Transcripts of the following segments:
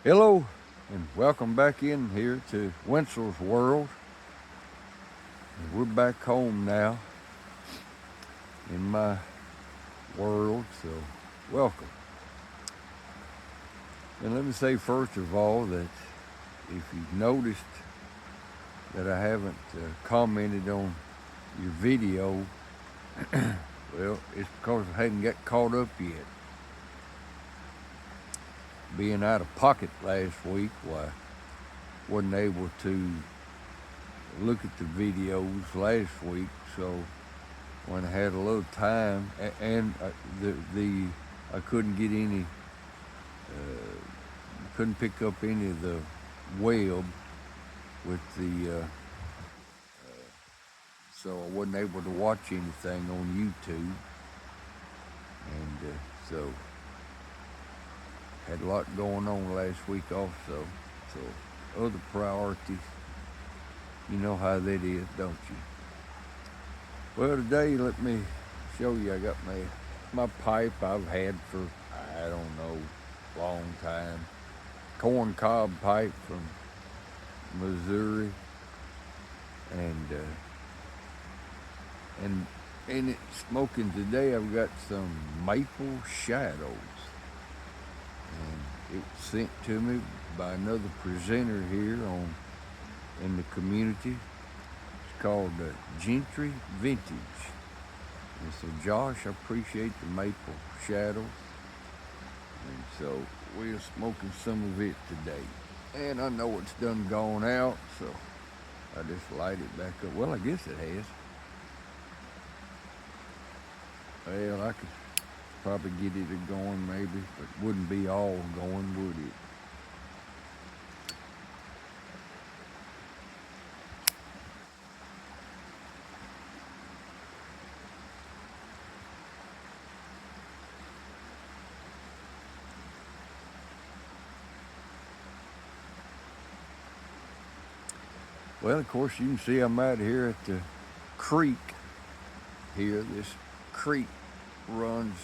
Hello, and welcome back in here to Winslow's World. We're back home now in my world, so welcome. And let me say first of all that if you've noticed that I haven't commented on your video, well, it's because I hadn't got caught up yet. Being out of pocket last week, why wasn't able to look at the videos last week, so when I had a little time, and I couldn't get any, couldn't pick up any of the web with the, so I wasn't able to watch anything on YouTube, and so had a lot going on last week also. So other priorities, you know how that is, don't you? Well, today let me show you. I got my pipe I've had for, I don't know, long time. Corn cob pipe from Missouri, and in it smoking today. I've got some maple shadows, and it was sent to me by another presenter here in the community. It's called Gentry Vintage. And so, Josh, I appreciate the maple shadows. And so we're smoking some of it today. And I know it's done gone out, so I just light it back up. Well, I guess it has. Well, I could probably get it going maybe, but wouldn't be all going, would it? Well, of course, you can see I'm out here at the creek here. This creek runs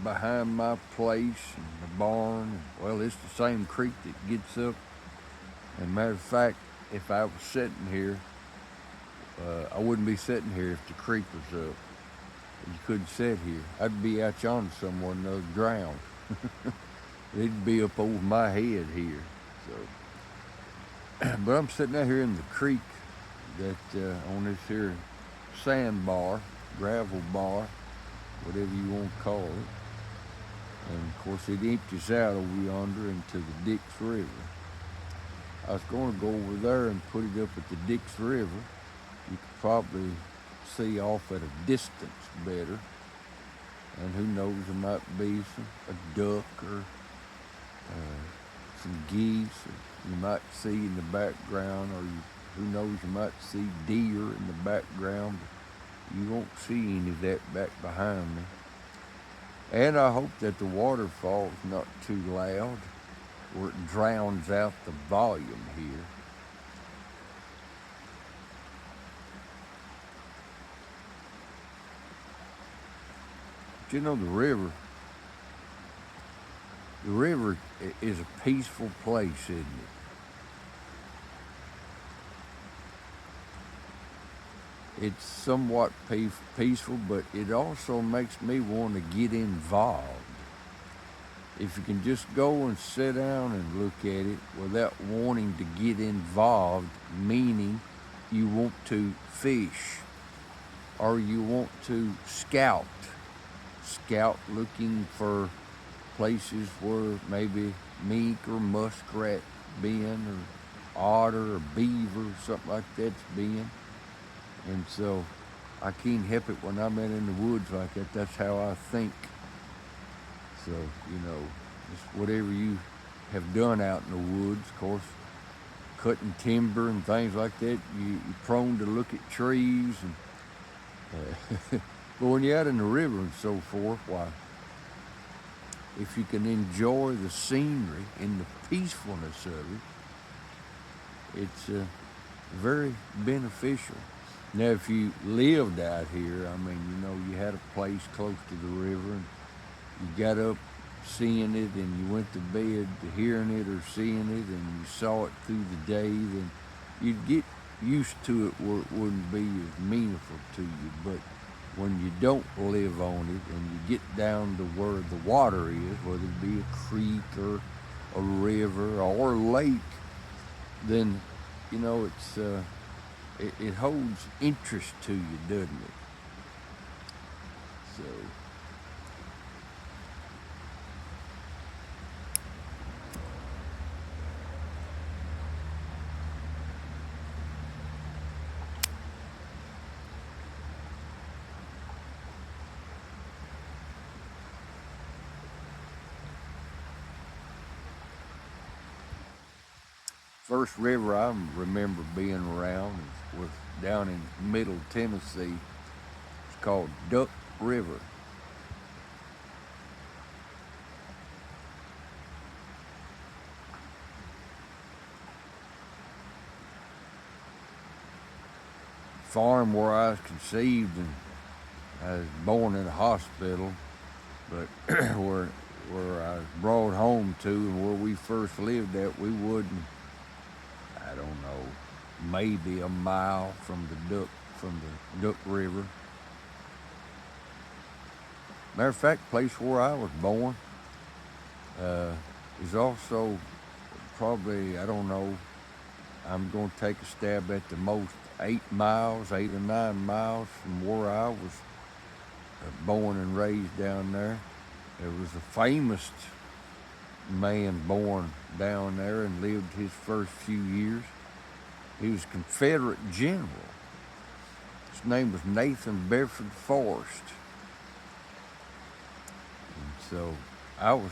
behind my place and the barn. Well, it's the same creek that gets up. And matter of fact, if I was sitting here, I wouldn't be sitting here if the creek was up. You couldn't sit here. I'd be out yonder somewhere in the ground. It'd be up over my head here. So, but I'm sitting out here in the creek that on this here sandbar, gravel bar, whatever you want to call it. And of course it empties out over yonder into the Dix River. I was going to go over there and put it up at the Dix River. You could probably see off at a distance better. And who knows, there might be a duck or some geese. Or you might see in the background, or who knows, you might see deer in the background. But you won't see any of that back behind me. And I hope that the waterfall is not too loud or it drowns out the volume here. But you know, the river is a peaceful place, isn't it? It's somewhat peaceful, but it also makes me want to get involved. If you can just go and sit down and look at it without wanting to get involved, meaning you want to fish or you want to scout looking for places where maybe mink or muskrat been, or otter or beaver or something like that's been. And so I can't help it when I'm in the woods like that. That's how I think. So, you know, just whatever you have done out in the woods, of course, cutting timber and things like that, you're prone to look at trees. And but when you're out in the river and so forth, why, if you can enjoy the scenery and the peacefulness of it, it's very beneficial. Now, if you lived out here, I mean, you know, you had a place close to the river and you got up seeing it and you went to bed to hearing it or seeing it and you saw it through the day, then you'd get used to it where it wouldn't be as meaningful to you. But when you don't live on it and you get down to where the water is, whether it be a creek or a river or a lake, then it holds interest to you, doesn't it? So first river I remember being around was down in Middle Tennessee. It's called Duck River. Farm where I was conceived, and I was born in a hospital, but where I was brought home to and where we first lived at, we wouldn't, I don't know, maybe a mile from the Duck River. Matter of fact, place where I was born is also probably, I don't know, I'm going to take a stab at the most 8 or 9 miles from where I was born and raised down there. There was a famous man born down there and lived his first few years. He was a Confederate general. His name was Nathan Bedford Forrest. And so I was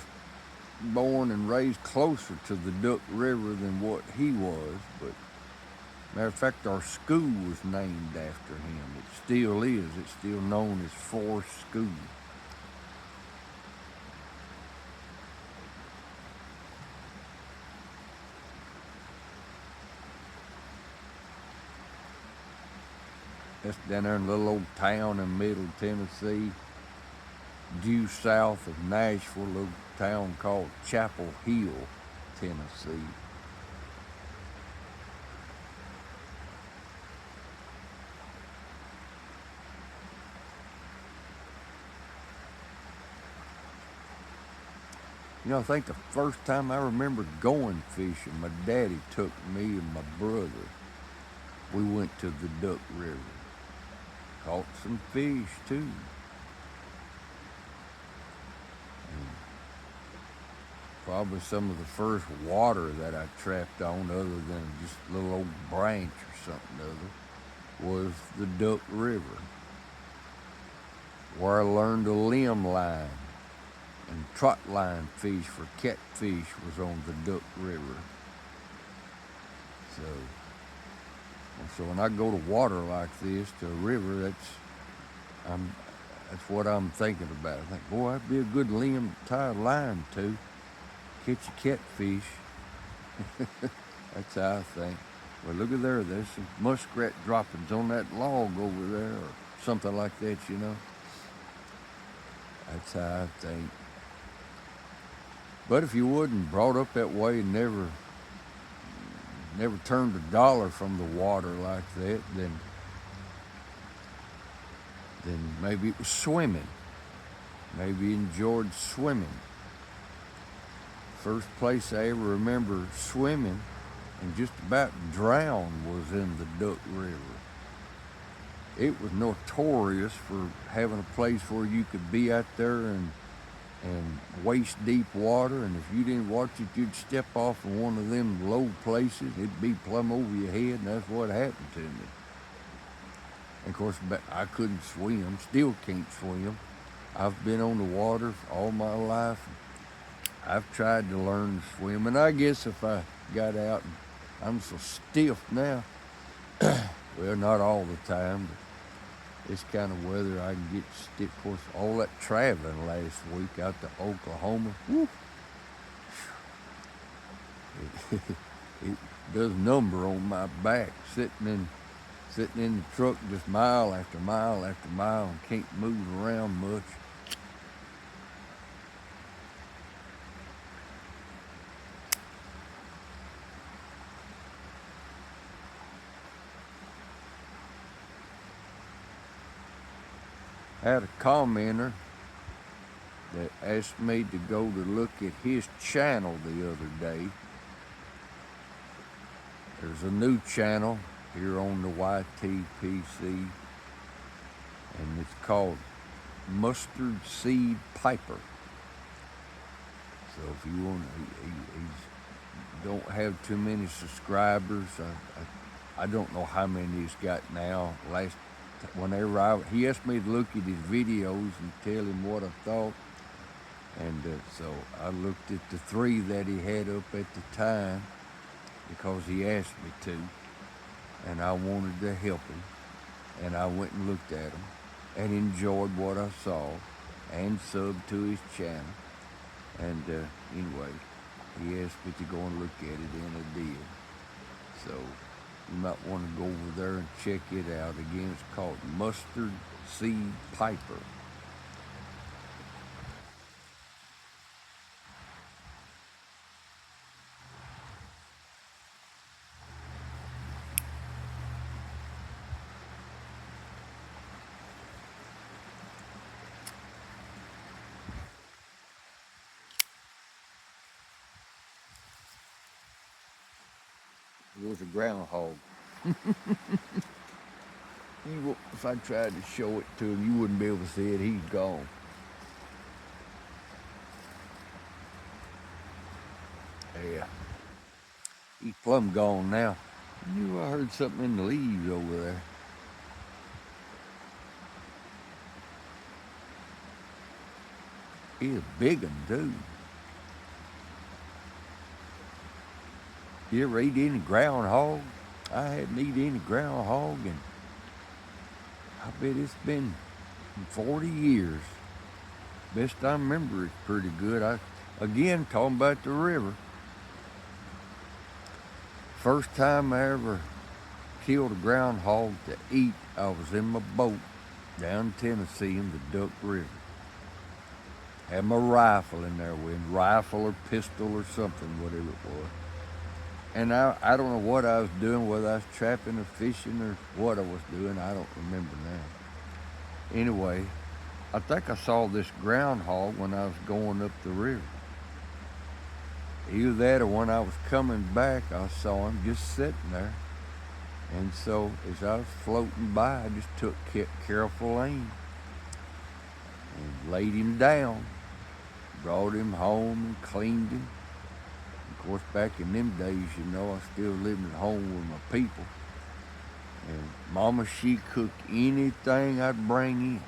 born and raised closer to the Duck River than what he was, but matter of fact, our school was named after him. It still is. It's still known as Forrest School. That's down there in a little old town in Middle Tennessee, due south of Nashville, a little town called Chapel Hill, Tennessee. I think the first time I remember going fishing, my daddy took me and my brother. We went to the Duck River. Caught some fish too. And probably some of the first water that I trapped on, other than just a little old branch or something other, was the Duck River, where I learned to limb line and trot line fish for catfish was on the Duck River. So when I go to water like this, to a river, that's what I'm thinking about. I think, boy, that'd be a good limb to tie a line to, catch a catfish. That's how I think. Well, look at there. There's some muskrat droppings on that log over there, or something like that. That's how I think. But if you wasn't brought up that way and never turned a dollar from the water like that, then maybe it was swimming. Maybe you enjoyed swimming. First place I ever remember swimming and just about drowned was in the Duck River. It was notorious for having a place where you could be out there and waist deep water, and if you didn't watch it, you'd step off in one of them low places. It'd be plumb over your head, and that's what happened to me. And of course, I couldn't swim, still can't swim. I've been on the water all my life. I've tried to learn to swim, and I guess if I got out, and I'm so stiff now, well, not all the time, but this kind of weather, I can get stiff. Of course, all that traveling last week out to Oklahoma, whew, it does number on my back, sitting in the truck just mile after mile after mile and can't move around much. had a commenter that asked me to go to look at his channel the other day. There's a new channel here on the YTPC, and it's called Mustard Seed Piper. So if you want, he's don't have too many subscribers. I don't know how many he's got now. Whenever he asked me to look at his videos and tell him what I thought, and so I looked at the 3 that he had up at the time because he asked me to, and I wanted to help him, and I went and looked at them and enjoyed what I saw and subbed to his channel. And anyway, he asked me to go and look at it, and I did. So you might want to go over there and check it out. Again, it's called Mustard Seed Piper. It was a groundhog. If I tried to show it to him, you wouldn't be able to see it. He's gone. Yeah. He's plumb gone now. I heard something in the leaves over there. He's a big one, too. You ever eat any groundhog? I hadn't eaten any groundhog, and I bet it's been 40 years. Best I remember, it's pretty good. Again, talking about the river. First time I ever killed a groundhog to eat, I was in my boat down in Tennessee in the Duck River. Had my rifle in there with me, rifle or pistol or something, whatever it was. And I don't know what I was doing, whether I was trapping or fishing or what I was doing. I don't remember now. Anyway, I think I saw this groundhog when I was going up the river. Either that or when I was coming back, I saw him just sitting there. And so as I was floating by, I just took careful aim and laid him down, brought him home and cleaned him. Of course, back in them days, I still living at home with my people. And Mama, she cooked anything I'd bring in.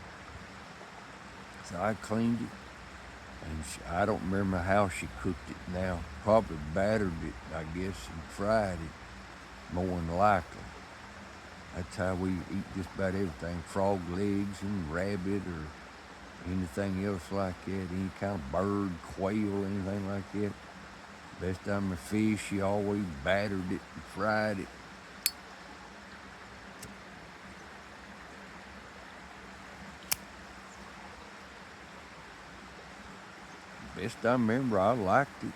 So I cleaned it. And I don't remember how she cooked it now. Probably battered it, I guess, and fried it, more than likely. That's how we eat just about everything. Frog legs and rabbit or anything else like that. Any kind of bird, quail, anything like that. Best time of fish, she always battered it and fried it. Best I remember, I liked it.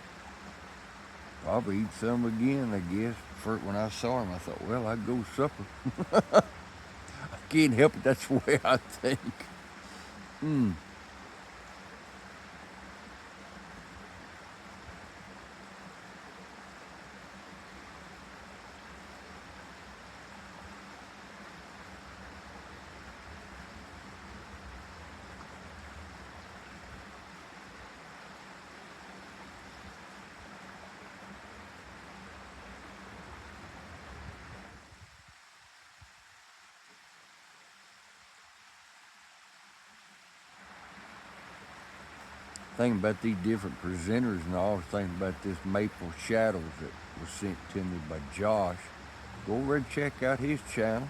Probably eat some again, I guess. First, when I saw him, I thought, well, I'd go supper. I can't help it, that's the way I think. Thinking about these different presenters and all, I was thinking about this Maple Shadows that was sent to me by Josh. Go over and check out his channel.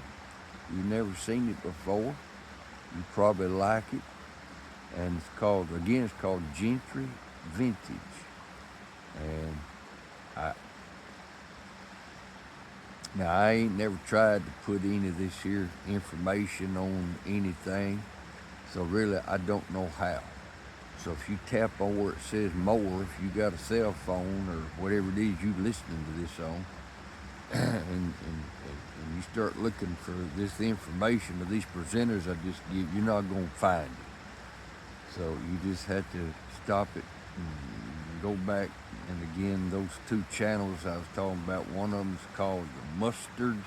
You've never seen it before. You probably like it. And it's called Gentry Vintage. And I ain't never tried to put any of this here information on anything. So really, I don't know how. So if you tap on where it says more, if you got a cell phone or whatever it is you listening to this on, and you start looking for this information of these presenters I just give, you're not going to find it. So you just had to stop it and go back. And again, those two channels I was talking about, one of them's called the Mustard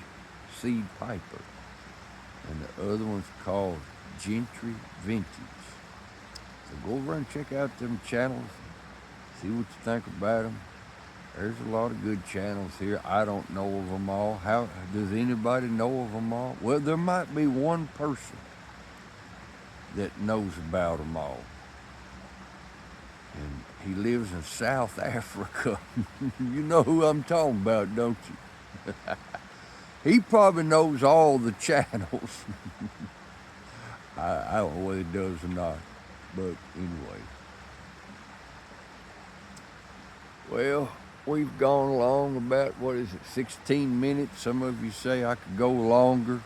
Seed Piper, and the other one's called Gentry Vintage. So go over and check out them channels, see what you think about them. There's a lot of good channels here. I don't know of them all. How does anybody know of them all? Well, there might be one person that knows about them all. And he lives in South Africa. You know who I'm talking about, don't you? He probably knows all the channels. I don't know whether he does or not. But anyway. Well, we've gone along about, 16 minutes. Some of you say I could go longer.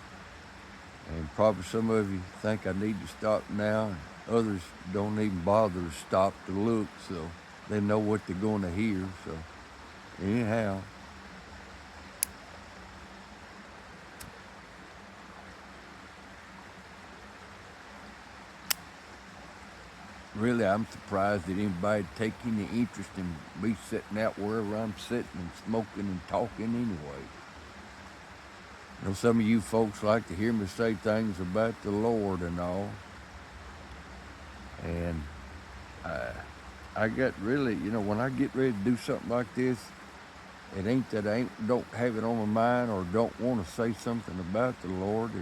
And probably some of you think I need to stop now. And others don't even bother to stop to look, so they know what they're going to hear. So anyhow. Really, I'm surprised that anybody'd take any interest in me sitting out wherever I'm sitting and smoking and talking anyway. You know, some of you folks like to hear me say things about the Lord and all. And I got really, when I get ready to do something like this, it ain't that I don't have it on my mind or don't want to say something about the Lord.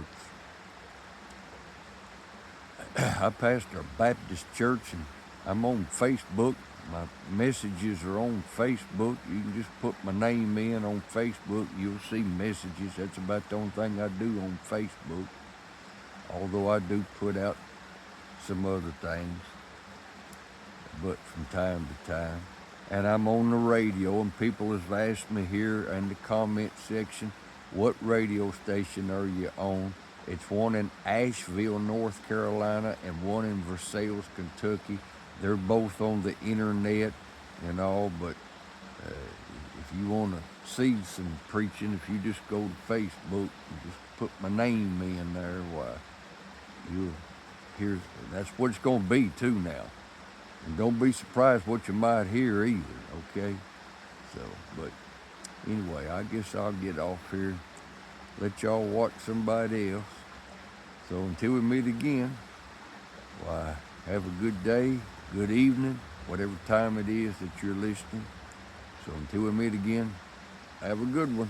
I pastor a Baptist church, and I'm on Facebook. My messages are on Facebook. You can just put my name in on Facebook. You'll see messages. That's about the only thing I do on Facebook. Although I do put out some other things, but from time to time. And I'm on the radio, and people have asked me here in the comment section, what radio station are you on? It's one in Asheville, North Carolina, and one in Versailles, Kentucky. They're both on the internet and all, but if you want to see some preaching, if you just go to Facebook and just put my name in there, why, you'll hear. That's what it's going to be too now. And don't be surprised what you might hear either, okay? So, but anyway, I guess I'll get off here, let y'all watch somebody else. So until we meet again, why, have a good day, good evening, whatever time it is that you're listening. So until we meet again, have a good one.